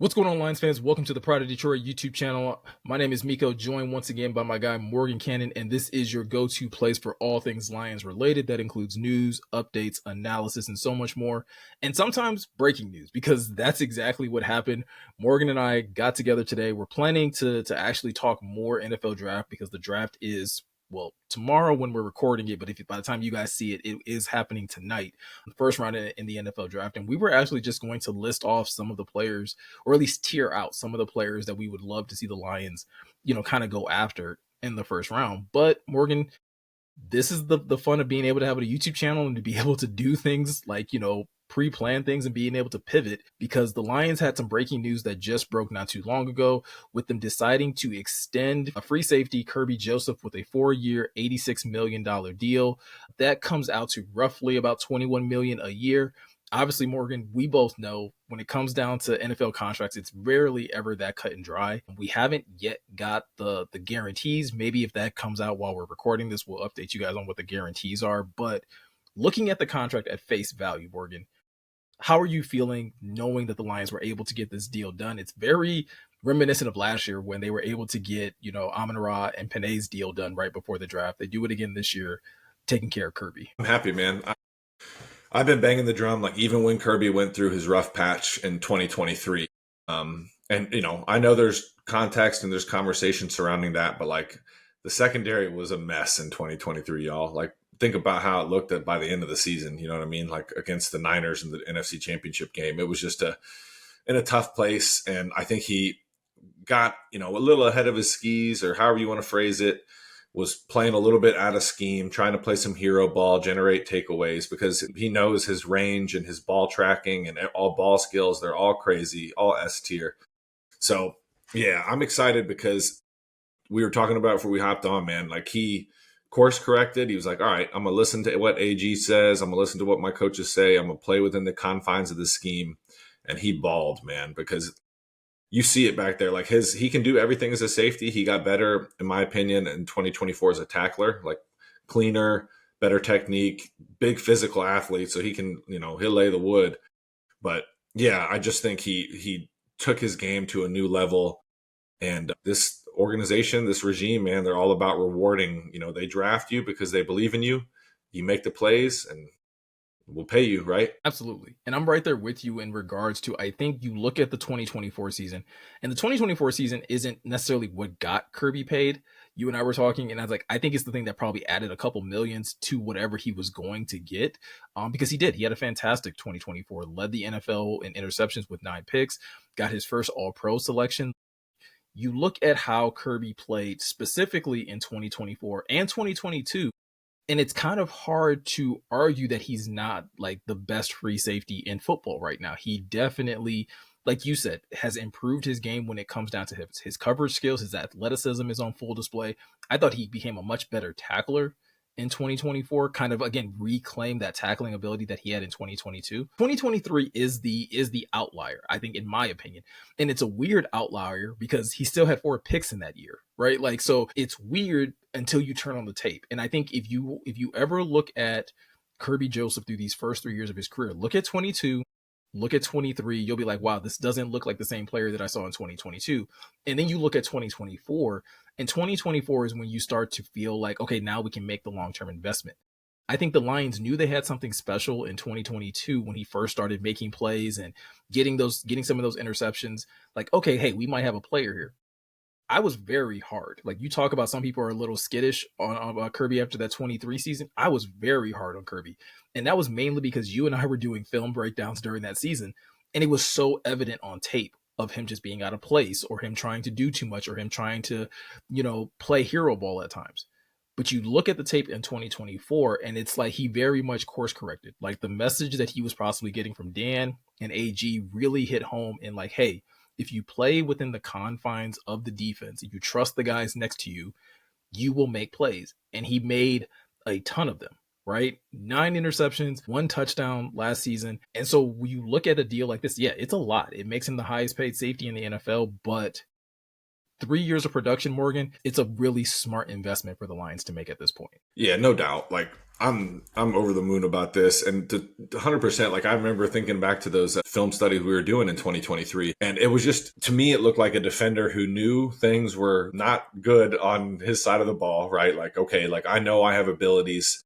What's going on, Lions fans? Welcome to the Pride of Detroit YouTube channel. My name is Miko, joined once again by my guy Morgan Cannon, and this is your go-to place for all things Lions related. That includes news, updates, analysis, and so much more, and sometimes breaking news, because that's exactly what happened. Morgan and I got together today. We're planning to actually talk more NFL draft because the draft is, well, tomorrow when we're recording it, but if by the time you guys see it, it is happening tonight, the first round in the NFL draft. And we were actually just going to list off some of the players, or at least tier out some of the players that we would love to see the Lions, kind of go after in the first round. But Morgan, this is the fun of being able to have a YouTube channel and to be able to do things like, pre-plan things and being able to pivot, because the Lions had some breaking news that just broke not too long ago with them deciding to extend a free safety, Kerby Joseph, with a 4-year, $86 million deal. That comes out to roughly about $21 million a year. Obviously, Morgan, we both know when it comes down to NFL contracts, it's rarely ever that cut and dry. We haven't yet got the guarantees. Maybe if that comes out while we're recording this, we'll update you guys on what the guarantees are. But looking at the contract at face value, Morgan, how are you feeling knowing that the Lions were able to get this deal done? It's very reminiscent of last year when they were able to get, Amon-Ra and Panay's deal done right before the draft. They do it again this year, taking care of Kerby. I'm happy, man. I've been banging the drum, like even when Kerby went through his rough patch in 2023. I know there's context and there's conversation surrounding that, but like the secondary was a mess in 2023, y'all. Like think about how it looked by the end of the season. You know what I mean? Like against the Niners in the NFC Championship game, it was just in a tough place. And I think he got, a little ahead of his skis, or however you want to phrase it, was playing a little bit out of scheme, trying to play some hero ball, generate takeaways, because he knows his range and his ball tracking and all ball skills. They're all crazy, all S tier. So yeah, I'm excited because we were talking about before we hopped on, man. Like he course corrected. He was like, all right, I'm going to listen to what AG says. I'm going to listen to what my coaches say. I'm going to play within the confines of the scheme. And he balled, man, because you see it back there. Like he can do everything as a safety. He got better, in my opinion, in 2024 as a tackler, like cleaner, better technique, big physical athlete. So he can, he'll lay the wood. But yeah, I just think he took his game to a new level. And this organization, this regime, man, they're all about rewarding. They draft you because they believe in you. You make the plays and we'll pay you, right? Absolutely. And I'm right there with you in regards to, I think you look at the 2024 season, and the 2024 season isn't necessarily what got Kerby paid. You and I were talking, and I was like, I think it's the thing that probably added a couple millions to whatever he was going to get, because he did. He had a fantastic 2024, led the NFL in interceptions with 9 picks, got his first All-Pro selection. You look at how Kerby played specifically in 2024 and 2022, and it's kind of hard to argue that he's not like the best free safety in football right now. He definitely, like you said, has improved his game when it comes down to his coverage skills. His athleticism is on full display. I thought he became a much better tackler in 2024, kind of again reclaim that tackling ability that he had in 2022. 2023 is the outlier, I think, in my opinion. And it's a weird outlier because he still had 4 picks in that year, right? Like, so it's weird until you turn on the tape. And I think if you ever look at Kerby Joseph through these first 3 years of his career, look at 22, look at 23, you'll be like, wow, this doesn't look like the same player that I saw in 2022. And then you look at 2024, and 2024 is when you start to feel like, okay, now we can make the long-term investment. I think the Lions knew they had something special in 2022 when he first started making plays and getting some of those interceptions. Like, okay, hey, we might have a player here. I was very hard. Like, you talk about some people are a little skittish on Kerby after that 23 season. I was very hard on Kerby. And that was mainly because you and I were doing film breakdowns during that season. And it was so evident on tape of him just being out of place, or him trying to do too much, or him trying to, play hero ball at times. But you look at the tape in 2024, and it's like he very much course corrected. Like, the message that he was possibly getting from Dan and AG really hit home in like, hey, if you play within the confines of the defense, if you trust the guys next to you, you will make plays. And he made a ton of them, right? 9 interceptions, 1 touchdown last season. And so when you look at a deal like this, yeah, it's a lot. It makes him the highest paid safety in the NFL, but 3 years of production, Morgan, it's a really smart investment for the Lions to make at this point. Yeah, no doubt. Like I'm over the moon about this, and 100%. Like I remember thinking back to those film studies we were doing in 2023, and it was just to me it looked like a defender who knew things were not good on his side of the ball, right? Like okay, like I know I have abilities.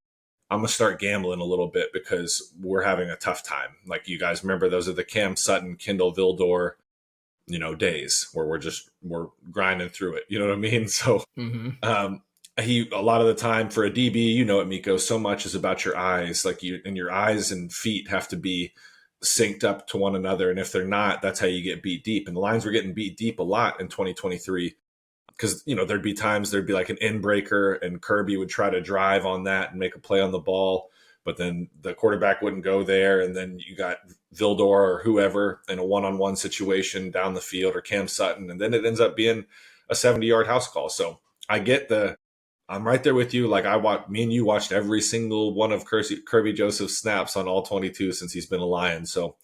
I'm gonna start gambling a little bit because we're having a tough time. Like you guys remember, those are the Cam Sutton, Kindle Vildor, days where we're grinding through it. You know what I mean? So Mm-hmm. um, he a lot of the time for a DB, you know it, Miko. So much is about your eyes, like your eyes and feet have to be synced up to one another, and if they're not, that's how you get beat deep. And the Lions were getting beat deep a lot in 2023 because there'd be times there'd be like an in breaker, and Kerby would try to drive on that and make a play on the ball, but then the quarterback wouldn't go there, and then you got Vildor or whoever in a one-on-one situation down the field, or Cam Sutton, and then it ends up being a 70-yard house call. So I get I'm right there with you. Like me and you watched every single one of Kerby Joseph's snaps on all 22 since he's been a Lion. So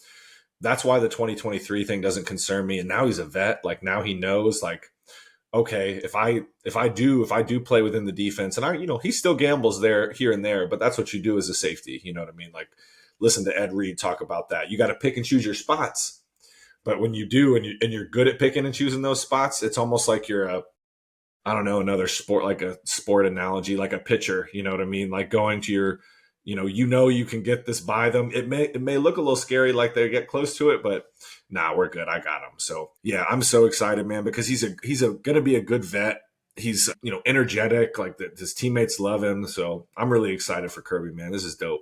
that's why the 2023 thing doesn't concern me. And now he's a vet. Like now he knows, like, okay, if I do play within the defense, and he still gambles there here and there, but that's what you do as a safety. You know what I mean? Like listen to Ed Reed talk about that. You got to pick and choose your spots. But when you do, and you're good at picking and choosing those spots, it's almost like you're I don't know, another sport, like a sport analogy, like a pitcher, you know what I mean? Like going to your, you can get this by them. It may look a little scary, like they get close to it, but nah, we're good. I got him. So yeah, I'm so excited, man, because he's gonna be a good vet. He's energetic, like his teammates love him. So I'm really excited for Kerby, man. This is dope.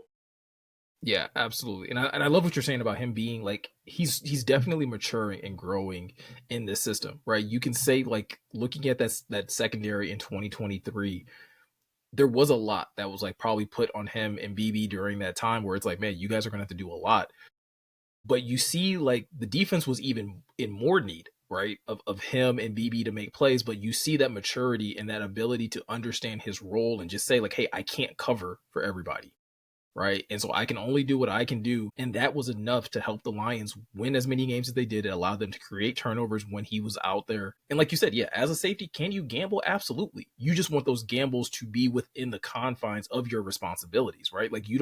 Yeah, absolutely. And I love what you're saying about him being like he's definitely maturing and growing in this system, right? You can say like looking at that secondary in 2023, there was a lot that was like probably put on him and BB during that time where it's like, man, you guys are going to have to do a lot. But you see like the defense was even in more need, right? Of him and BB to make plays, but you see that maturity and that ability to understand his role and just say like, hey, I can't cover for everybody, right? And so I can only do what I can do. And that was enough to help the Lions win as many games as they did. It allowed them to create turnovers when he was out there. And like you said, yeah, as a safety, can you gamble? Absolutely. You just want those gambles to be within the confines of your responsibilities, right? Like you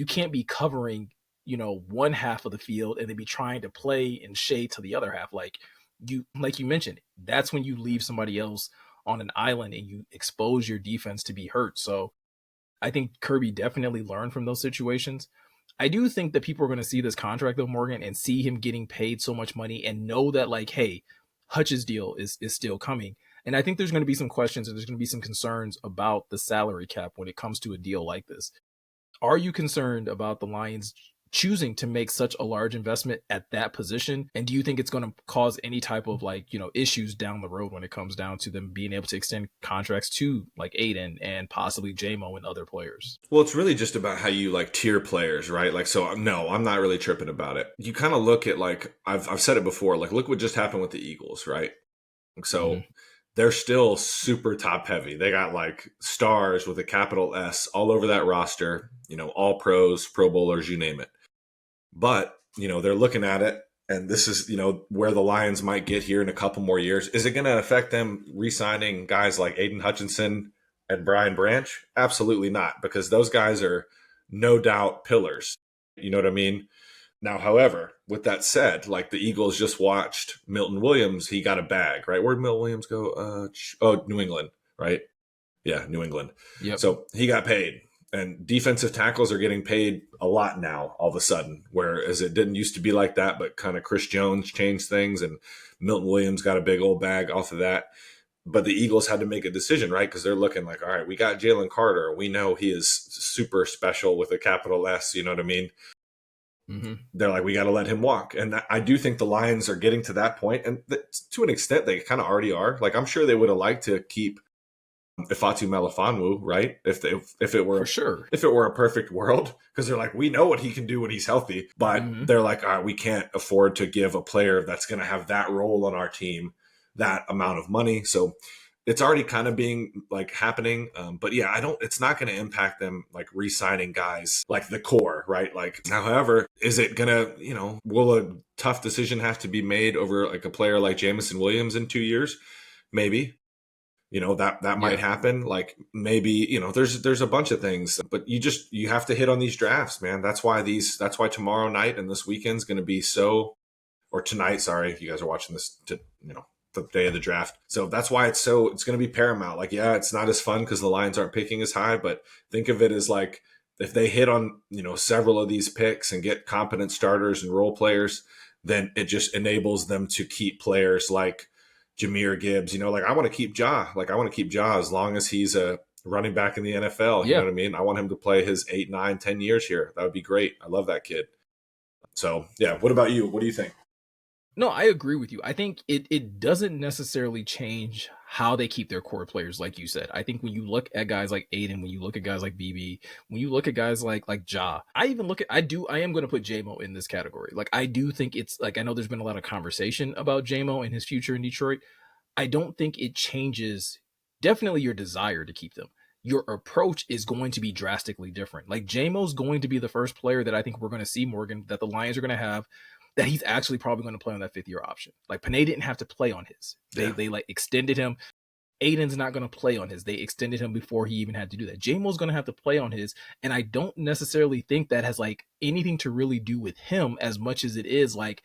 can't be covering, one half of the field and then be trying to play and shade to the other half. Like you mentioned, that's when you leave somebody else on an island and you expose your defense to be hurt. So I think Kerby definitely learned from those situations. I do think that people are going to see this contract of Morgan and see him getting paid so much money and know that like, hey, Hutch's deal is still coming. And I think there's going to be some questions and there's going to be some concerns about the salary cap when it comes to a deal like this. Are you concerned about the Lions choosing to make such a large investment at that position? And do you think it's going to cause any type of issues down the road when it comes down to them being able to extend contracts to like Aiden and possibly JMO and other players? Well, it's really just about how you like tier players, right? Like, so no, I'm not really tripping about it. You kind of look at like I've said it before. Like, look what just happened with the Eagles, right? So Mm-hmm. they're still super top heavy. They got like stars with a capital S all over that roster. All pros, Pro Bowlers, you name it. But they're looking at it, and this is where the Lions might get here in a couple more years. Is it going to affect them re-signing guys like Aiden Hutchinson and Brian Branch? Absolutely not, because those guys are no doubt pillars. You know what I mean? Now, however, with that said, like the Eagles just watched Milton Williams, he got a bag, right? Where'd Milton Williams go? New England, right? Yeah, New England. Yep. So he got paid. And defensive tackles are getting paid a lot now, all of a sudden, whereas it didn't used to be like that, but kind of Chris Jones changed things and Milton Williams got a big old bag off of that. But the Eagles had to make a decision, right? Because they're looking like, all right, we got Jalen Carter. We know he is super special with a capital S, you know what I mean? Mm-hmm. They're like, we got to let him walk. And I do think the Lions are getting to that point. And to an extent, they kind of already are. Like, I'm sure they would have liked to keep Ifatu Melifonwu, right? If it For were sure. if it were a perfect world, because they're like, we know what he can do when he's healthy, but Mm-hmm. they're like, all right, we can't afford to give a player that's going to have that role on our team that amount of money. So it's already kind of being like happening, but yeah, I don't. It's not going to impact them like re-signing guys like the core, right? Like, now, however, is it gonna, will a tough decision have to be made over like a player like Jamison Williams in 2 years? Maybe. that might Yeah. happen. Like maybe, there's a bunch of things, but you have to hit on these drafts, man. That's why tomorrow night and this weekend's going to be or tonight, sorry, if you guys are watching this the day of the draft. So that's why it's going to be paramount. Like, yeah, it's not as fun because the Lions aren't picking as high, but think of it as like, if they hit on, several of these picks and get competent starters and role players, then it just enables them to keep players like Jahmyr Gibbs. Like I want to keep Ja. Like I want to keep Ja as long as he's a running back in the NFL. You know Yeah. what I mean? I want him to play his 8, 9, 10 years here. That would be great. I love that kid. So yeah, what about you? What do you think? No, I agree with you. I think it doesn't necessarily change how they keep their core players, like you said. I think when you look at guys like Aiden, when you look at guys like BB, when you look at guys like Ja, I am going to put JMO in this category. Like I do think it's like, I know there's been a lot of conversation about JMO and his future in Detroit. I don't think it changes definitely your desire to keep them. Your approach is going to be drastically different. Like JMO's going to be the first player that I think we're going to see, Morgan, that the Lions are going to have, that he's actually probably going to play on that 5th year option. Like Panay didn't have to play on his. They like extended him. Aiden's not going to play on his. They extended him before he even had to do that. JMO's going to have to play on his, and I don't necessarily think that has like anything to really do with him as much as it is like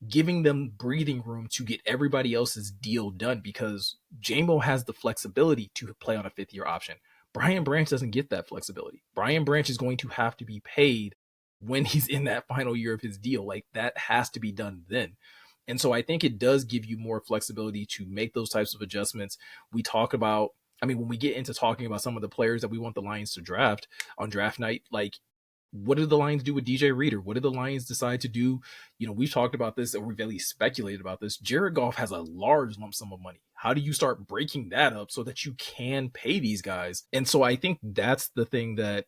giving them breathing room to get everybody else's deal done, because JMO has the flexibility to play on a 5th year option. Brian Branch doesn't get that flexibility. Brian Branch is going to have to be paid when he's in that final year of his deal. Like that has to be done then. And so I think it does give you more flexibility to make those types of adjustments. We talk about, I mean, when we get into talking about some of the players that we want the Lions to draft on draft night, like what did the Lions do with DJ Reader? What did the Lions decide to do? We've talked about this, or we've at least speculated about this. Jared Goff has a large lump sum of money. How do you start breaking that up so that you can pay these guys? And so I think that's the thing that,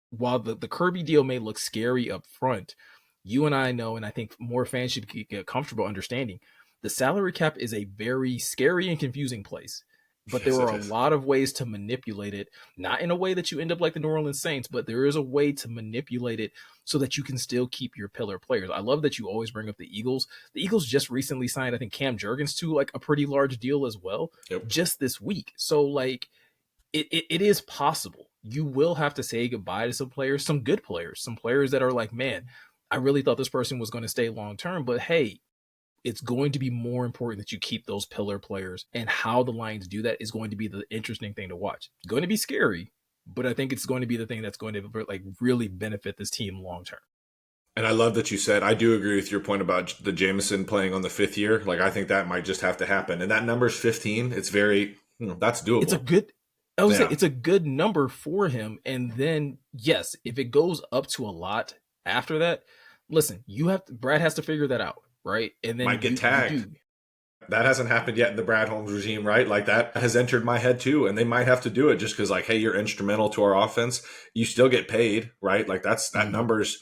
while the Kerby deal may look scary up front, you and I know, and I think more fans should get comfortable understanding, the salary cap is a very scary and confusing place. But Yes, there it are a is. lot of ways to manipulate it, not in a way that you end up like the New Orleans Saints, but there is a way to manipulate it so that you can still keep your pillar players. I love that you always bring up the Eagles. The Eagles just recently signed, I think, Cam Jurgens to like a pretty large deal as well, Yep. just this week. So like it is possible. You will have to say goodbye to some players, some good players, some players that are like, man, I really thought this person was going to stay long term, but hey, it's going to be more important that you keep those pillar players, and how the Lions do that is going to be the interesting thing to watch. It's going to be scary, but I think it's going to be the thing that's going to like really benefit this team long term. And I love that you said, I do agree with your point about the Jameson playing on the 5th year. Like, I think that might just have to happen. And that number's 15. It's very, that's It's a doable. good, I would say Yeah. it's a good number for him. And then yes, if it goes up to a lot after that, listen, Brad has to figure that out, right? And then Might get you tagged. do. That hasn't happened yet in the Brad Holmes regime, right? Like that has entered my head too. And they might have to do it just because, like, hey, you're instrumental to our offense. You still get paid, right? Like that Mhm. number's,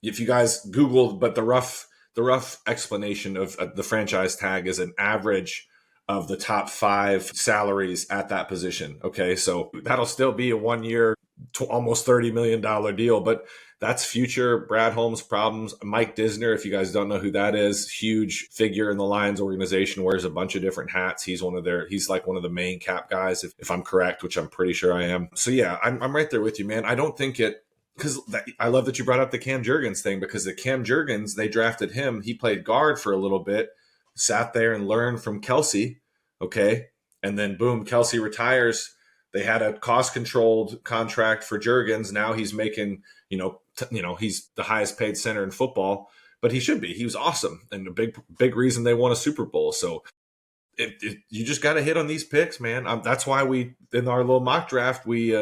if you guys Googled, but the rough explanation of the franchise tag is an average of the top 5 salaries at that position. Okay. So that'll still be a 1 year, almost $30 million deal, but that's future Brad Holmes problems. Mike Disner, if you guys don't know who that is, huge figure in the Lions organization, wears a bunch of different hats. He's like one of the main cap guys, if I'm correct, which I'm pretty sure I am. So yeah, I'm right there with you, man. I don't think it, because I love that you brought up the Cam Jurgens thing, because the Cam Jurgens, they drafted him. He played guard for a little bit, sat there and learned from Kelsey. Okay. And then boom, Kelsey retires. They had a cost controlled contract for Jurgens. Now he's making, he's the highest paid center in football, but he should be. He was awesome, and a big reason they won a Super Bowl. So you just got to hit on these picks, man. That's why we, in our little mock draft, we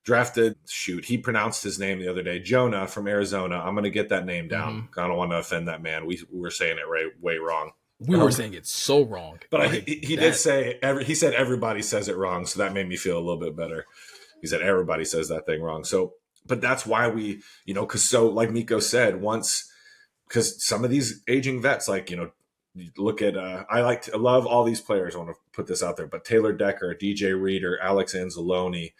drafted. Shoot, he pronounced his name the other day, Jonah from Arizona. I'm going to get that name down. Mhm. I don't want to offend that man. We were saying it way wrong. We were saying it so wrong. But Like he did that. say he said everybody says it wrong, so that made me feel a little bit better. He said everybody says that thing wrong. So, but that's why we, because so like Miko said, because some of these aging vets, like you look at I love all these players. I want to put this out there, but Taylor Decker, DJ Reader, Alex Anzalone,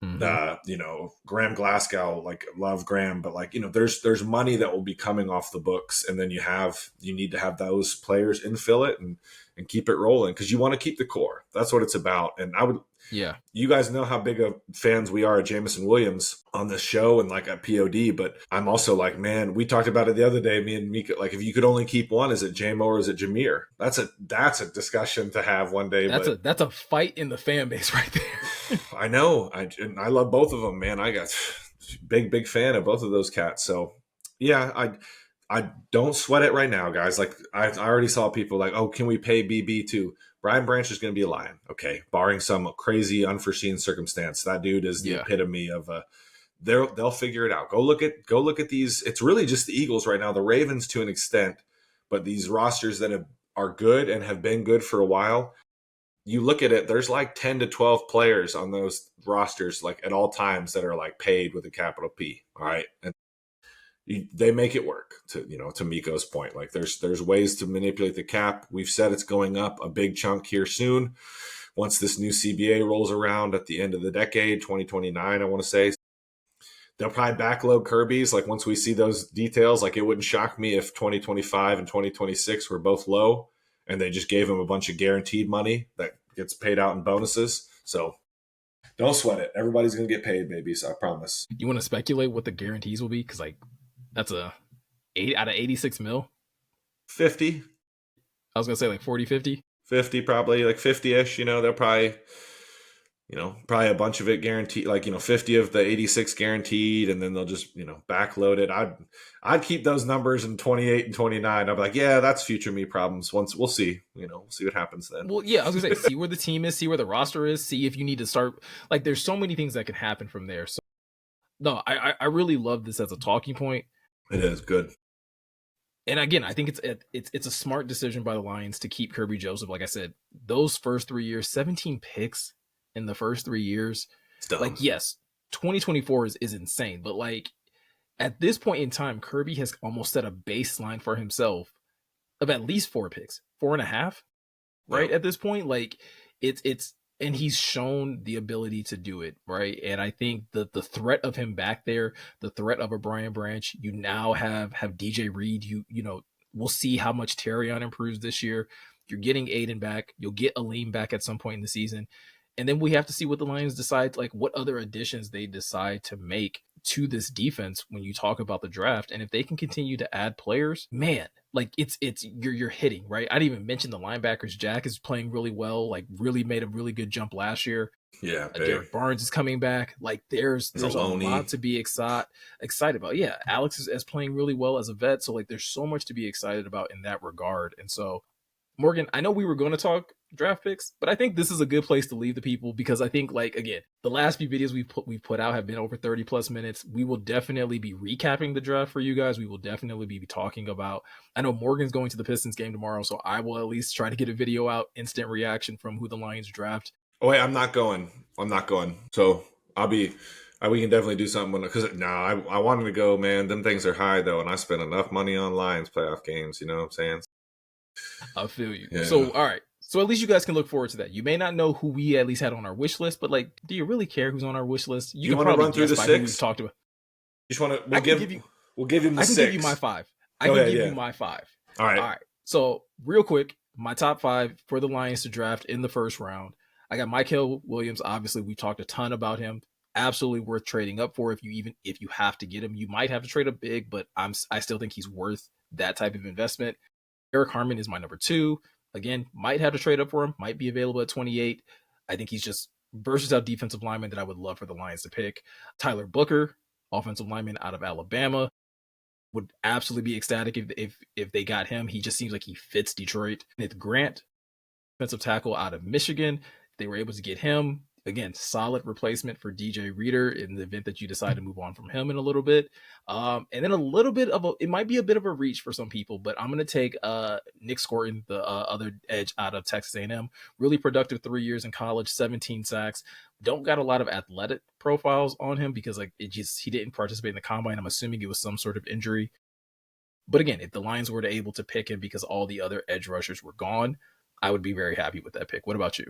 Mm-hmm. Graham Glasgow, like love Graham, but like, there's money that will be coming off the books, and then you need to have those players infill it and keep it rolling, because you want to keep the core. That's what it's about. And Yeah. you guys know how big of fans we are of Jamison Williams on this show and like at POD, but I'm also like, man, we talked about it the other day, me and Mika, like if you could only keep one, is it JMO or is it Jameer? That's a discussion to have one day, but That's a fight in the fan base right there. I know. I love both of them, man. I got big fan of both of those cats. So yeah, I don't sweat it right now, guys. Like I already saw people like, oh, can we pay BB too? Brian Branch is going to be a Lion, okay, barring some crazy unforeseen circumstance. That dude is the Yeah. epitome of a. They'll figure it out. Go look at these. It's really just the Eagles right now, the Ravens to an extent, but these rosters that are good and have been good for a while. You look at it, there's like 10 to 12 players on those rosters, like at all times, that are like paid with a capital P. All right. And they make it work, to Miko's point. Like there's ways to manipulate the cap. We've said it's going up a big chunk here soon. Once this new CBA rolls around at the end of the decade, 2029, I want to say, they'll probably backload Kirby's. Like once we see those details, like it wouldn't shock me if 2025 and 2026 were both low and they just gave him a bunch of guaranteed money that gets paid out in bonuses. So don't sweat it. Everybody's going to get paid, babies. I promise. You want to speculate what the guarantees will be? Because like that's a 8 out of 86 mil. 50. I was gonna say like 40, 50. 50 probably, like 50-ish. They'll probably a bunch of it guaranteed, like 50 of the 86 guaranteed, and then they'll just backload it. I'd keep those numbers in 28 and 29. I'd be like, yeah, that's future me problems. Once we'll see, we'll see what happens then. Well, yeah, I was gonna say, see where the team is, see where the roster is, see if you need to start. Like, there's so many things that can happen from there. So, no, I really love this as a talking point. It is good. And again, I think it's a smart decision by the Lions to keep Kerby Joseph. Like I said, those first 3 years, 17 picks in the first 3 years. Like, yes, 2024 is insane, but like at this point in time, Kerby has almost set a baseline for himself of at least 4 picks, 4.5, right? At this point, like it's and he's shown the ability to do it, right? And I think that the threat of him back there, the threat of a Brian Branch, you now have DJ Reed. We'll see how much Terrion improves this year. You're getting Aiden back. You'll get Aleem back at some point in the season. And then we have to see what the Lions decide, like what other additions they decide to make to this defense when you talk about the draft. And if they can continue to add players, man, like it's you're hitting, right? I didn't even mention the linebackers. Jack is playing really well, like really made a really good jump last year. Yeah, Derek Barnes is coming back. Like there's a lot to be excited about. Yeah, Alex is playing really well as a vet. So like there's so much to be excited about in that regard. And so Morgan, I know we were going to talk draft picks, but I think this is a good place to leave the people, because I think, like, again, the last few videos we've put out have been over 30 plus minutes. We will definitely be recapping the draft for you guys. We will definitely be talking about, I know Morgan's going to the Pistons game tomorrow, so I will at least try to get a video out, instant reaction from who the Lions draft. Oh, wait, I'm not going. So we can definitely do something because I wanted to go, man. Them things are high though, and I spent enough money on Lions playoff games. You know what I'm saying? I feel you. Yeah. So, all right. So at least you guys can look forward to that. You may not know who we at least had on our wish list, but like, do you really care who's on our wish list? You want to run through the 6? We've talked about. You just want to? We'll give him the 6. I can give you my 5. I can give you my 5. All right. So real quick, my top 5 for the Lions to draft in the first round. I got Michael Williams. Obviously, we talked a ton about him. Absolutely worth trading up for. If you have to get him, you might have to trade up big, but I still think he's worth that type of investment. Eric Harmon is my number 2. Again, might have to trade up for him. Might be available at 28. I think he's just versatile defensive lineman that I would love for the Lions to pick. Tyler Booker, offensive lineman out of Alabama, would absolutely be ecstatic if they got him. He just seems like he fits Detroit. Kenneth Grant, defensive tackle out of Michigan. If they were able to get him, again, solid replacement for DJ Reader in the event that you decide to move on from him in a little bit. And then a little bit of it might be a bit of a reach for some people, but I'm going to take Nick Scorton, the other edge out of Texas A&M. Really productive 3 years in college, 17 sacks. Don't got a lot of athletic profiles on him because he didn't participate in the combine. I'm assuming it was some sort of injury. But again, if the Lions were able to pick him because all the other edge rushers were gone, I would be very happy with that pick. What about you?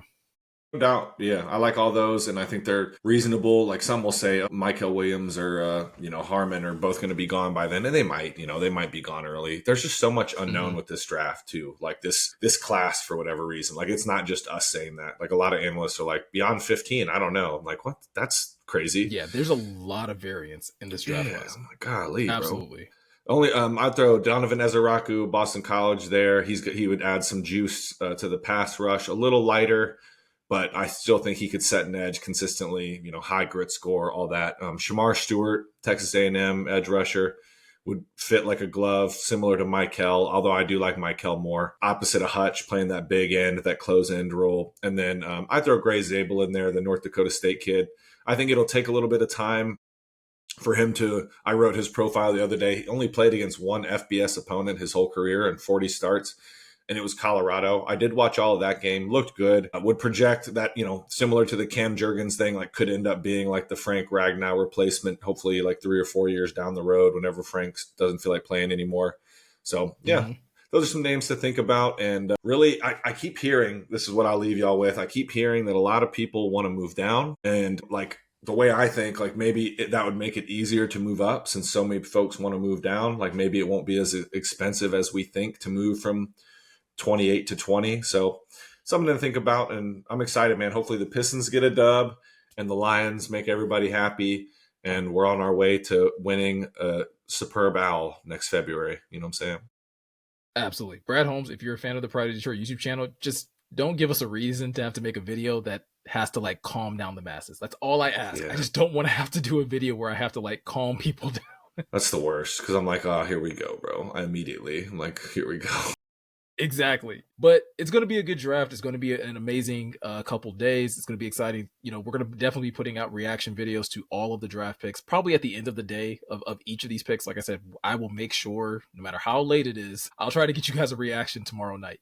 No doubt. Yeah, I like all those, and I think they're reasonable. Like some will say, Michael Williams or Harmon are both going to be gone by then, and they might. They might be gone early. There's just so much unknown Mm-hmm. with this draft too. Like this class for whatever reason. Like it's not just us saying that. Like a lot of analysts are like beyond 15. I don't know. I'm like, what? That's crazy. Yeah, there's a lot of variance in this draft Yeah. class. I'm like, golly, bro. Absolutely. Only I'd throw Donovan Ezeraku, Boston College there. He would add some juice to the pass rush, a little lighter, but I still think he could set an edge consistently. High grit score, all that. Shamar Stewart, Texas A&M edge rusher, would fit like a glove, similar to Michael. Although I do like Michael more. Opposite of Hutch, playing that big end, that close end role, and then I throw Gray Zabel in there, the North Dakota State kid. I think it'll take a little bit of time for him to. I wrote his profile the other day. He only played against one FBS opponent his whole career and 40 starts, and it was Colorado. I did watch all of that game. Looked good. I would project that, similar to the Cam Jurgens thing, like could end up being like the Frank Ragnow replacement, hopefully like 3 or 4 years down the road whenever Frank doesn't feel like playing anymore. So, yeah. Mm-hmm. Those are some names to think about. And really, I keep hearing, this is what I'll leave y'all with. I keep hearing that a lot of people want to move down. And like, the way I think, like maybe that would make it easier to move up since so many folks want to move down. Like maybe it won't be as expensive as we think to move from 28 to 20. So something to think about. And I'm excited, man. Hopefully the Pistons get a dub and the Lions make everybody happy. And we're on our way to winning a superb owl next February. You know what I'm saying? Absolutely. Brad Holmes, if you're a fan of the Pride of Detroit YouTube channel, just don't give us a reason to have to make a video that has to like calm down the masses. That's all I ask. Yeah. I just don't want to have to do a video where I have to like calm people down. That's the worst because I'm like, oh, here we go, bro. I'm like, here we go. Exactly. But it's going to be a good draft. It's going to be an amazing couple days. It's going to be exciting. We're going to definitely be putting out reaction videos to all of the draft picks, probably at the end of the day of each of these picks. Like I said, I will make sure, no matter how late it is, I'll try to get you guys a reaction tomorrow night.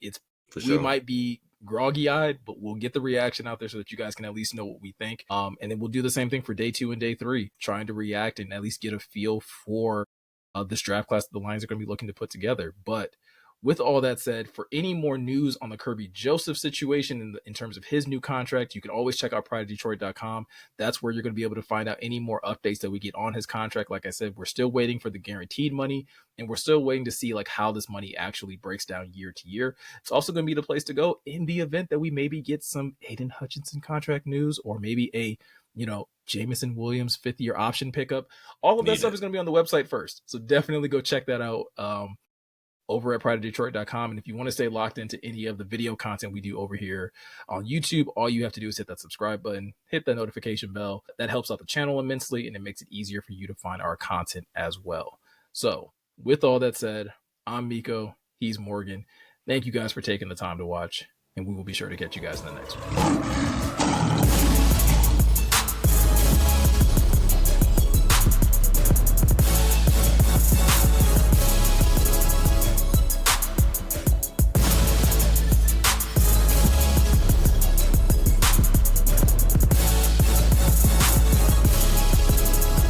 For We sure. might be groggy-eyed, but we'll get the reaction out there so that you guys can at least know what we think. And then we'll do the same thing for day 2 and day 3, trying to react and at least get a feel for this draft class that the Lions are going to be looking to put together. But with all that said, for any more news on the Kerby Joseph situation in terms of his new contract, you can always check out prideofdetroit.com. That's where you're going to be able to find out any more updates that we get on his contract. Like I said, we're still waiting for the guaranteed money, and we're still waiting to see like how this money actually breaks down year to year. It's also going to be the place to go in the event that we maybe get some Aiden Hutchinson contract news, or maybe a Jamison Williams 5th-year option pickup. All of that stuff is going to be on the website first. So definitely go check that out. Over at prideofdetroit.com. And if you want to stay locked into any of the video content we do over here on YouTube, all you have to do is hit that subscribe button, hit that notification bell. That helps out the channel immensely, and it makes it easier for you to find our content as well. So with all that said, I'm Miko. He's Morgan. Thank you guys for taking the time to watch, and we will be sure to catch you guys in the next one.